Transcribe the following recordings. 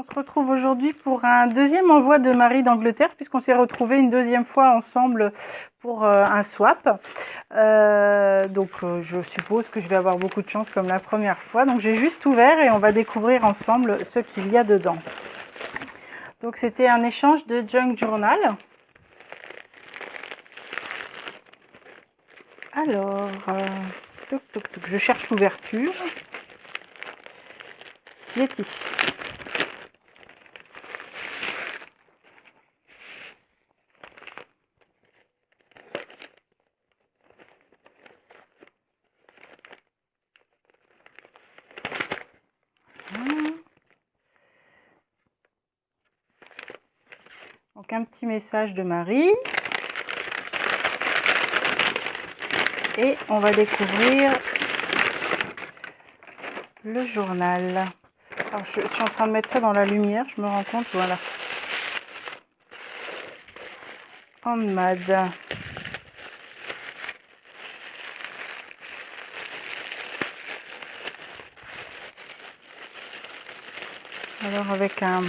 On se retrouve aujourd'hui pour un deuxième envoi de Marie d'Angleterre, puisqu'on s'est retrouvés une deuxième fois ensemble pour un swap. Je suppose que je vais avoir beaucoup de chance comme la première fois. Donc j'ai juste ouvert et on va découvrir ensemble ce qu'il y a dedans. Donc c'était un échange de junk journal. Alors, je cherche l'ouverture qui est ici. Donc un petit message de Marie. Et on va découvrir le journal. Alors je suis en train de mettre ça dans la lumière, je me rends compte, voilà. En mad. Alors avec un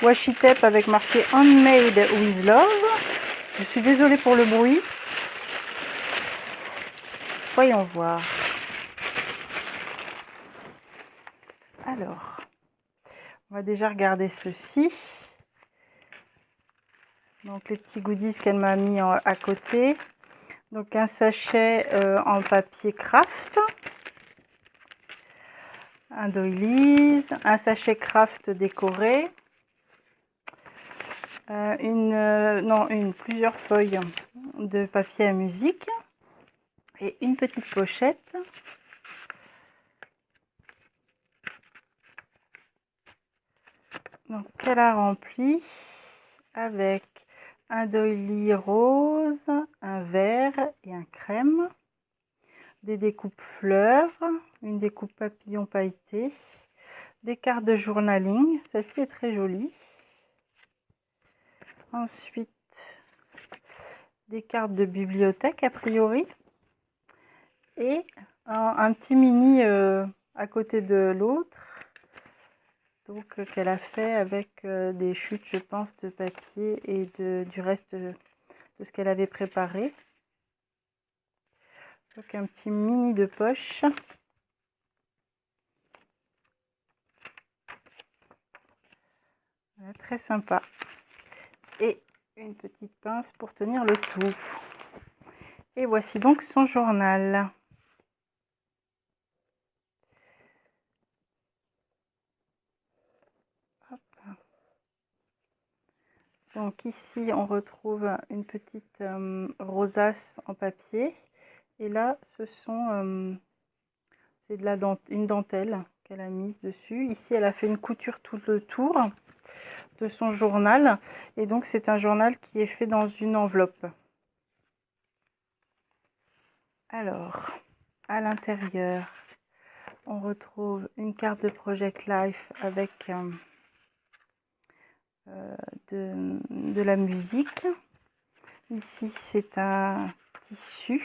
washi tape avec marqué Handmade with Love. Je suis désolée pour le bruit. Voyons voir. Alors, on va déjà regarder ceci. Donc les petits goodies qu'elle m'a mis à côté. Donc un sachet en papier craft. Un doilies, un sachet craft décoré. Plusieurs feuilles de papier à musique. Et une petite pochette. Donc qu'elle a rempli avec un doily rose, un vert et un crème, des découpes fleurs, une découpe papillon pailleté, des cartes de journaling, celle-ci est très jolie. Ensuite, des cartes de bibliothèque a priori et un petit mini à côté de l'autre. Donc qu'elle a fait avec des chutes, je pense, de papier et du reste de ce qu'elle avait préparé. Donc un petit mini de poche. Voilà, très sympa. Et une petite pince pour tenir le tout. Et voici donc son journal. Hop. Donc ici on retrouve une petite rosace en papier. Et là ce sont c'est une dentelle qu'elle a mise dessus. Ici elle a fait une couture tout le tour de son journal. Et donc c'est un journal qui est fait dans une enveloppe. Alors, à l'intérieur, on retrouve une carte de Project Life avec de la musique. Ici, c'est un tissu.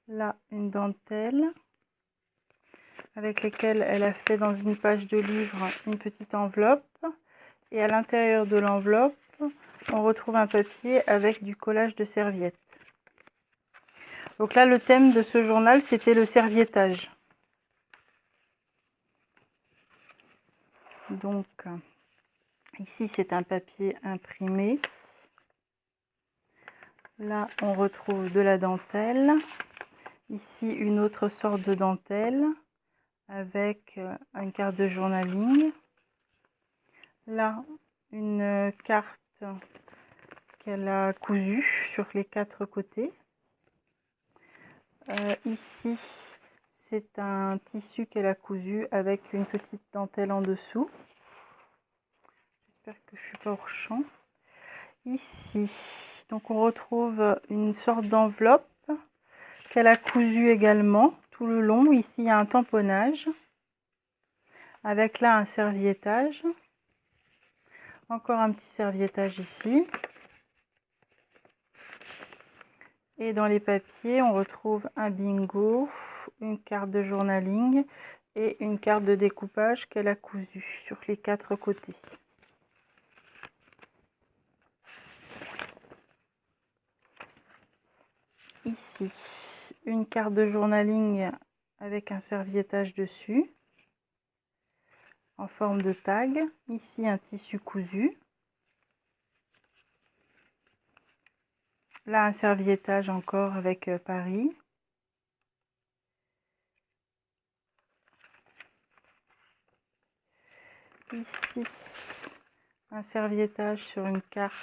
Là, une dentelle avec lesquelles elle a fait dans une page de livre une petite enveloppe. Et à l'intérieur de l'enveloppe, on retrouve un papier avec du collage de serviettes. Donc là, le thème de ce journal, c'était le serviettage. Donc, ici, c'est un papier imprimé. Là, on retrouve de la dentelle. Ici, une autre sorte de dentelle avec une carte de journaling. Là, une carte qu'elle a cousue sur les 4 côtés. Ici, c'est un tissu qu'elle a cousu avec une petite dentelle en dessous. J'espère que je ne suis pas hors champ. Ici, donc on retrouve une sorte d'enveloppe qu'elle a cousue également tout le long. Ici, il y a un tamponnage avec là un serviettage. Encore un petit serviettage ici. Et dans les papiers, on retrouve un bingo, une carte de journaling, et une carte de découpage qu'elle a cousue sur les 4 côtés. Ici, une carte de journaling avec un serviettage dessus en forme de tag. Ici, un tissu cousu. Là, un serviettage encore avec Paris. Ici, un serviettage sur une carte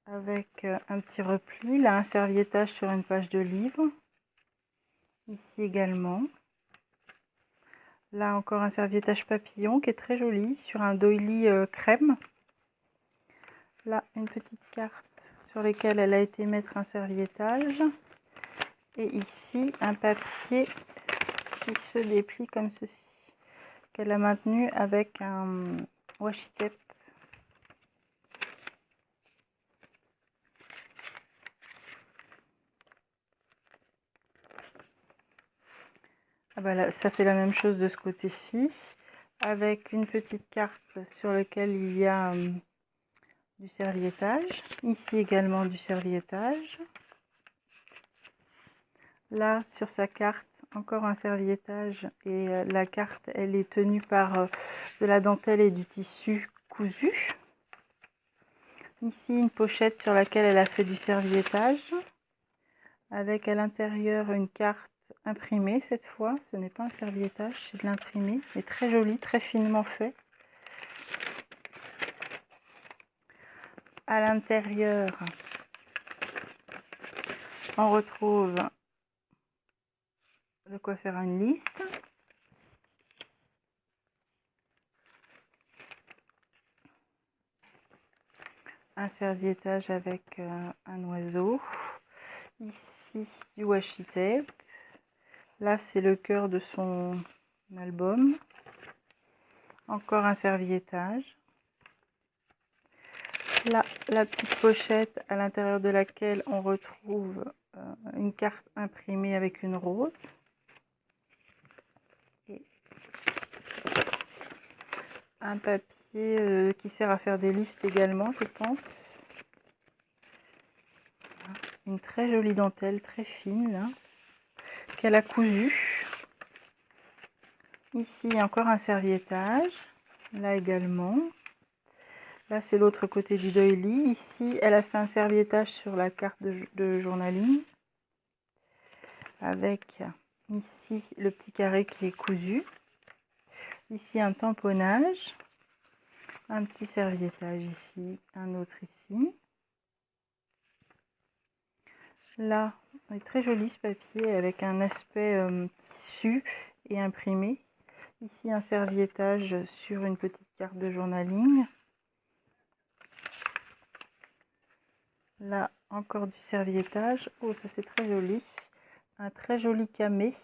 avec un petit repli. Là, un serviettage sur une page de livre. Ici également. Là, encore un serviettage papillon qui est très joli sur un doily crème. Là, une petite carte sur laquelle elle a été mettre un serviettage. Et ici, un papier qui se déplie comme ceci, qu'elle a maintenu avec un washi tape. Ah bah là, ça fait la même chose de ce côté-ci, avec une petite carte sur laquelle il y a du serviettage. Ici également du serviettage. Là, sur sa carte, encore un serviettage et la carte, elle est tenue par de la dentelle et du tissu cousu. Ici, une pochette sur laquelle elle a fait du serviettage, avec à l'intérieur une carte imprimée cette fois. Ce n'est pas un serviettage, c'est de l'imprimé, mais très joli, très finement fait. À l'intérieur, on retrouve de quoi faire une liste. Un serviettage avec un oiseau. Ici, du washi tape. Là, c'est le cœur de son album. Encore un serviettage. Là, la petite pochette à l'intérieur de laquelle on retrouve une carte imprimée avec une rose. Et un papier qui sert à faire des listes également, je pense. Une très jolie dentelle, très fine, là, qu'elle a cousue. Ici, encore un serviettage. Là également. Là, c'est l'autre côté du doily. Ici, elle a fait un serviettage sur la carte de journaling. Avec ici le petit carré qui est cousu. Ici, un tamponnage. Un petit serviettage ici, un autre ici. Là, il est très joli ce papier avec un aspect tissu et imprimé. Ici, un serviettage sur une petite carte de journaling. Là, encore du serviettage. Oh, ça c'est très joli. Un très joli camé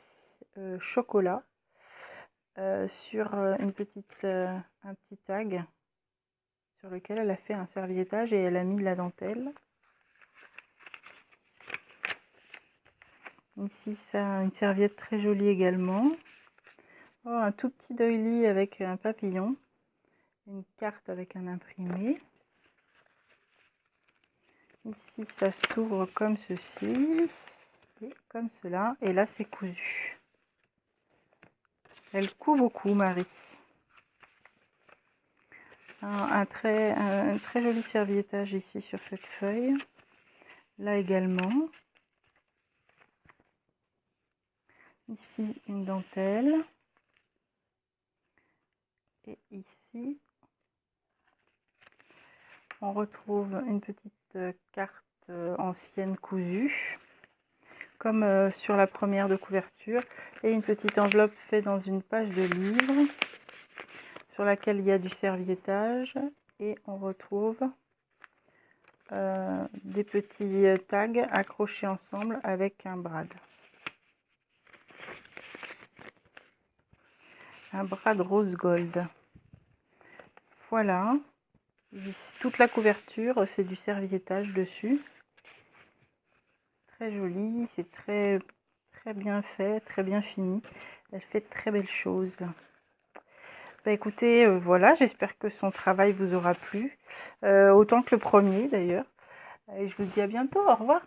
chocolat sur un petit tag sur lequel elle a fait un serviettage et elle a mis de la dentelle. Ici, ça, une serviette très jolie également. Oh, un tout petit doily avec un papillon. Une carte avec un imprimé. Ici, ça s'ouvre comme ceci. Et comme cela. Et là, c'est cousu. Elle coud beaucoup, Marie. Un très joli serviettage ici sur cette feuille. Là également. Ici, une dentelle. Et ici, on retrouve une petite carte ancienne cousue, comme sur la première de couverture. Et une petite enveloppe faite dans une page de livre, sur laquelle il y a du serviettage. Et on retrouve des petits tags accrochés ensemble avec un brad. Un brad rose gold. Voilà. Toute la couverture, c'est du serviettage dessus. Très joli, c'est très très bien fait, très bien fini. Elle fait de très belles choses. Bah écoutez, voilà, j'espère que son travail vous aura plu, autant que le premier d'ailleurs. Et je vous dis à bientôt, au revoir.